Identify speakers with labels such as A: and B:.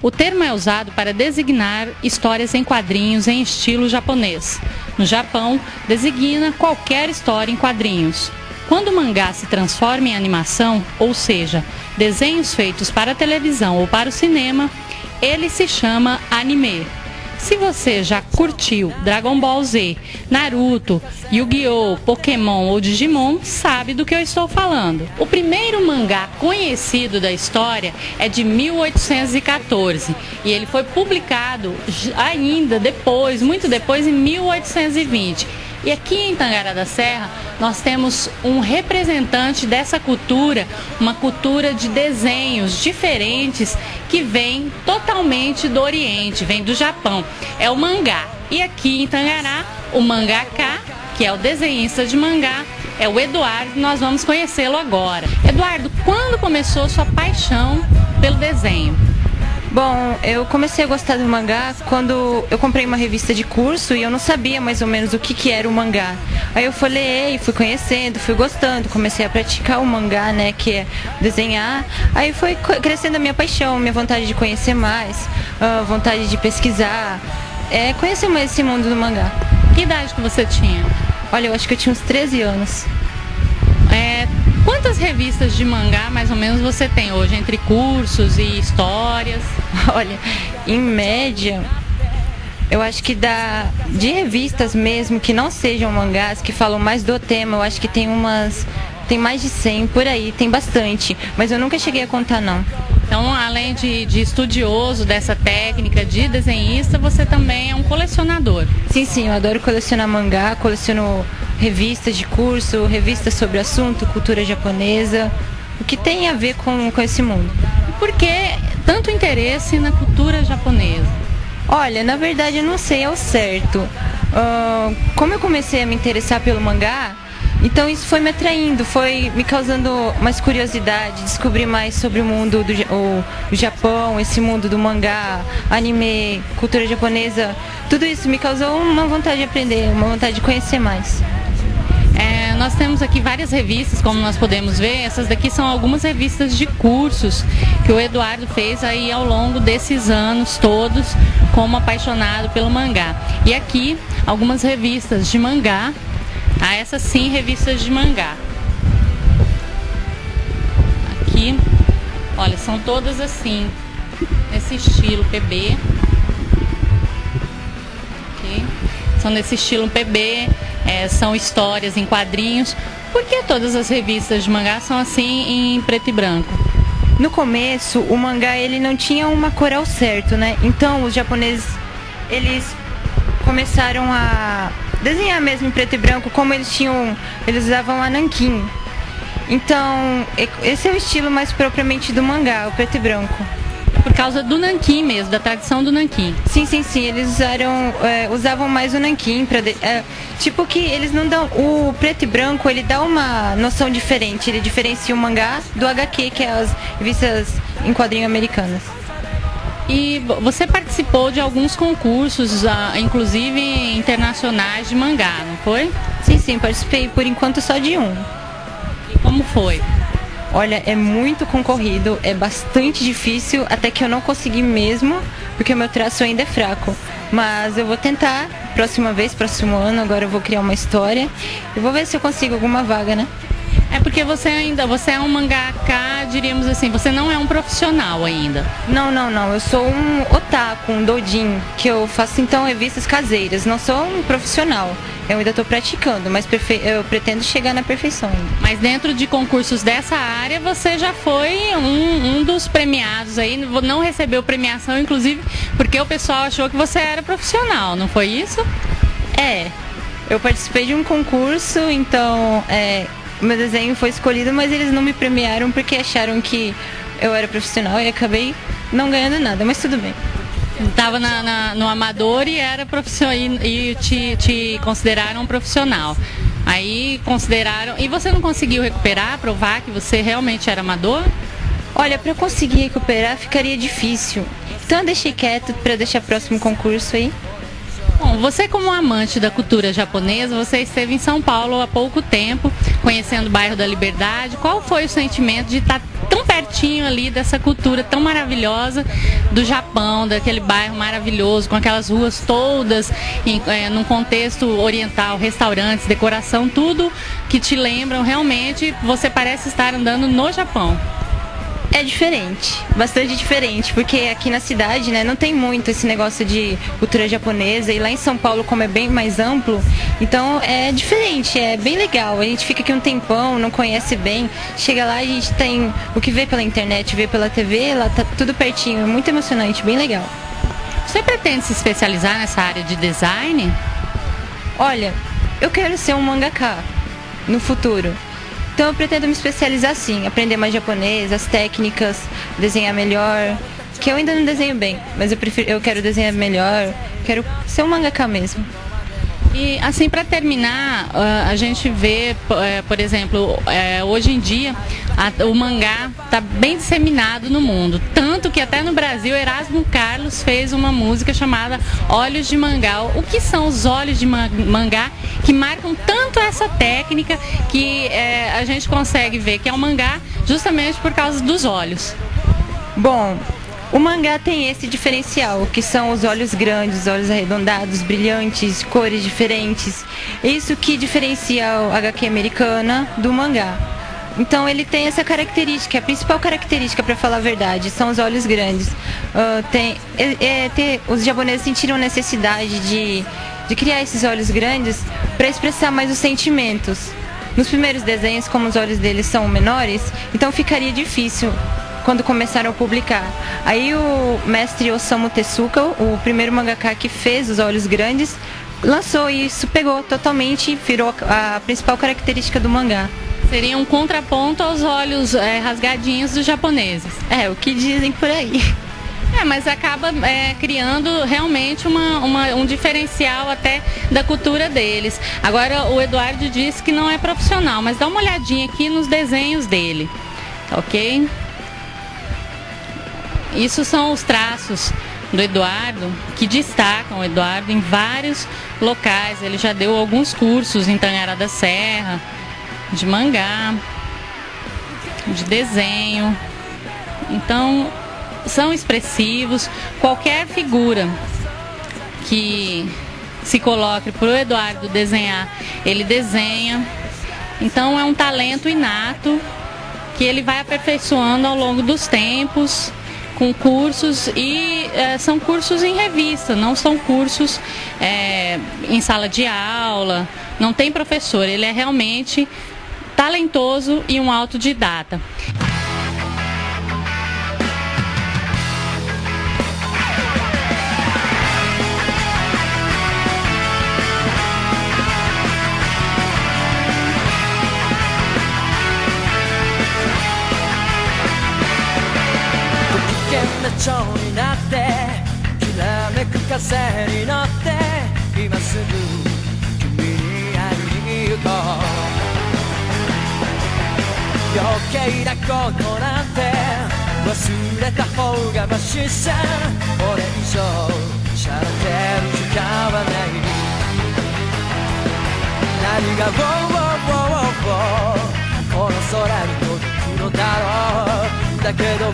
A: O termo é usado para designar histórias em quadrinhos em estilo japonês. No Japão, designa qualquer história em quadrinhos. Quando o mangá se transforma em animação, ou seja, desenhos feitos para a televisão ou para o cinema, ele se chama anime. Se você já curtiu Dragon Ball Z, Naruto, Yu-Gi-Oh!, Pokémon ou Digimon, sabe do que eu estou falando. O primeiro mangá conhecido da história é de 1814 e ele foi publicado ainda depois, muito depois, em 1820. E aqui em Tangará da Serra, nós temos um representante dessa cultura, uma cultura de desenhos diferentes que vem totalmente do Oriente, vem do Japão. É o mangá. E aqui em Tangará, o mangaka, que é o desenhista de mangá, é o Eduardo, nós vamos conhecê-lo agora. Eduardo, quando começou sua paixão pelo desenho?
B: Bom, eu comecei a gostar do mangá quando eu comprei uma revista de curso e eu não sabia mais ou menos o que era o mangá. Aí eu folhei, fui conhecendo, fui gostando, comecei a praticar o mangá, né, que é desenhar. Aí foi crescendo a minha paixão, minha vontade de conhecer mais, vontade de pesquisar, conhecer mais esse mundo do mangá.
A: Que idade que você tinha?
B: Olha, eu acho que eu tinha uns 13 anos.
A: Quantas revistas de mangá, mais ou menos, você tem hoje, entre cursos e histórias?
B: Olha, em média, eu acho que de revistas mesmo, que não sejam mangás, que falam mais do tema, eu acho que tem mais de 100 por aí, tem bastante, mas eu nunca cheguei a contar, não.
A: Então, além de estudioso dessa técnica de desenhista, você também é um colecionador.
B: Sim, eu adoro colecionar mangá, coleciono revistas de curso, revistas sobre assunto, cultura japonesa, o que tem a ver com esse mundo.
A: E por que tanto interesse na cultura japonesa?
B: Olha, na verdade eu não sei ao certo. Como eu comecei a me interessar pelo mangá, então isso foi me atraindo, foi me causando mais curiosidade, descobrir mais sobre o mundo do Japão, esse mundo do mangá, anime, cultura japonesa. Tudo isso me causou uma vontade de aprender, uma vontade de conhecer mais.
A: Nós temos aqui várias revistas, como nós podemos ver. Essas daqui são algumas revistas de cursos que o Eduardo fez aí ao longo desses anos todos, como apaixonado pelo mangá. E aqui, algumas revistas de mangá. Essas sim, revistas de mangá. Aqui, olha, são todas assim, nesse estilo PB. Okay. São nesse estilo PB, são histórias em quadrinhos. Por que todas as revistas de mangá são assim em preto e branco?
B: No começo, o mangá ele não tinha uma cor ao certo, né? Então os japoneses, eles começaram a desenhar mesmo em preto e branco, como eles usavam a nanquim. Então, esse é o estilo mais propriamente do mangá, o preto e branco.
A: Por causa do nanquim mesmo, da tradição do nanquim.
B: Sim, eles usavam mais o nanquim tipo que eles não dão, o preto e branco, ele dá uma noção diferente, ele diferencia o mangá do HQ, que é as revistas em quadrinho americanas.
A: E você participou de alguns concursos, inclusive internacionais de mangá, não foi?
B: Sim, participei, por enquanto só de um.
A: E como foi?
B: Olha, é muito concorrido, é bastante difícil, até que eu não consegui mesmo, porque o meu traço ainda é fraco. Mas eu vou tentar, próximo ano, agora eu vou criar uma história e vou ver se eu consigo alguma vaga, né?
A: É porque você é um mangaka, diríamos assim, você não é um profissional ainda.
B: Não, eu sou um otaku, um doujin, que eu faço então revistas caseiras, não sou um profissional. Eu ainda estou praticando, mas eu pretendo chegar na perfeição ainda.
A: Mas dentro de concursos dessa área, você já foi um dos premiados aí, não recebeu premiação, inclusive, porque o pessoal achou que você era profissional, não foi isso?
B: Eu participei de um concurso, então o meu desenho foi escolhido, mas eles não me premiaram porque acharam que eu era profissional e acabei não ganhando nada, mas tudo bem.
A: Estava no amador e era profissional e te consideraram um profissional. Aí consideraram. E você não conseguiu recuperar, provar que você realmente era amador?
B: Olha, para eu conseguir recuperar ficaria difícil. Então eu deixei quieto para deixar o próximo concurso aí.
A: Bom, você como amante da cultura japonesa, você esteve em São Paulo há pouco tempo, conhecendo o bairro da Liberdade. Qual foi o sentimento de estar tão pertinho ali dessa cultura tão maravilhosa do Japão, daquele bairro maravilhoso, com aquelas ruas todas num contexto oriental, restaurantes, decoração, tudo que te lembram realmente, você parece estar andando no Japão.
B: É diferente, bastante diferente, porque aqui na cidade, né, não tem muito esse negócio de cultura japonesa, e lá em São Paulo, como é bem mais amplo, então é diferente, é bem legal. A gente fica aqui um tempão, não conhece bem, chega lá e a gente tem o que vê pela internet, vê pela TV, lá tá tudo pertinho, é muito emocionante, bem legal.
A: Você pretende se especializar nessa área de design?
B: Olha, eu quero ser um mangaka no futuro. Então eu pretendo me especializar sim, aprender mais japonês, as técnicas, desenhar melhor, que eu ainda não desenho bem, mas eu quero desenhar melhor, quero ser um mangaka mesmo.
A: E assim, para terminar, a gente vê, por exemplo, hoje em dia o mangá está bem disseminado no mundo, tanto que até no Brasil Erasmo Carlos fez uma música chamada Olhos de Mangá. O que são os olhos de mangá que marcam tanto essa técnica que a gente consegue ver que é um mangá justamente por causa dos olhos?
B: Bom, o mangá tem esse diferencial, que são os olhos grandes, os olhos arredondados, brilhantes, cores diferentes. Isso que diferencia a HQ americana do mangá. Então ele tem essa característica, a principal característica, para falar a verdade, são os olhos grandes. Os japoneses sentiram necessidade de criar esses olhos grandes para expressar mais os sentimentos. Nos primeiros desenhos, como os olhos deles são menores, então ficaria difícil quando começaram a publicar. Aí o mestre Osamu Tezuka, o primeiro mangaka que fez os olhos grandes, lançou e isso pegou totalmente, virou a principal característica do mangá.
A: Seria um contraponto aos olhos rasgadinhos dos japoneses.
B: É, o que dizem por aí.
A: Mas acaba criando realmente um diferencial até da cultura deles. Agora, o Eduardo disse que não é profissional, mas dá uma olhadinha aqui nos desenhos dele, ok? Isso são os traços do Eduardo, que destacam o Eduardo em vários locais. Ele já deu alguns cursos em Tangará da Serra, de mangá, de desenho. Então, são expressivos. Qualquer figura que se coloque para o Eduardo desenhar, ele desenha. Então, é um talento inato que ele vai aperfeiçoando ao longo dos tempos, com cursos, e são cursos em revista, não são cursos em sala de aula, não tem professor, ele é realmente talentoso e um autodidata.
C: 蝶になってきらめく風に乗って今すぐ君に会いに行こう。余計なことなんて忘れた方がマシさ。これ以上しゃれてる時間はない。何がこの空に届くのだろう。だけど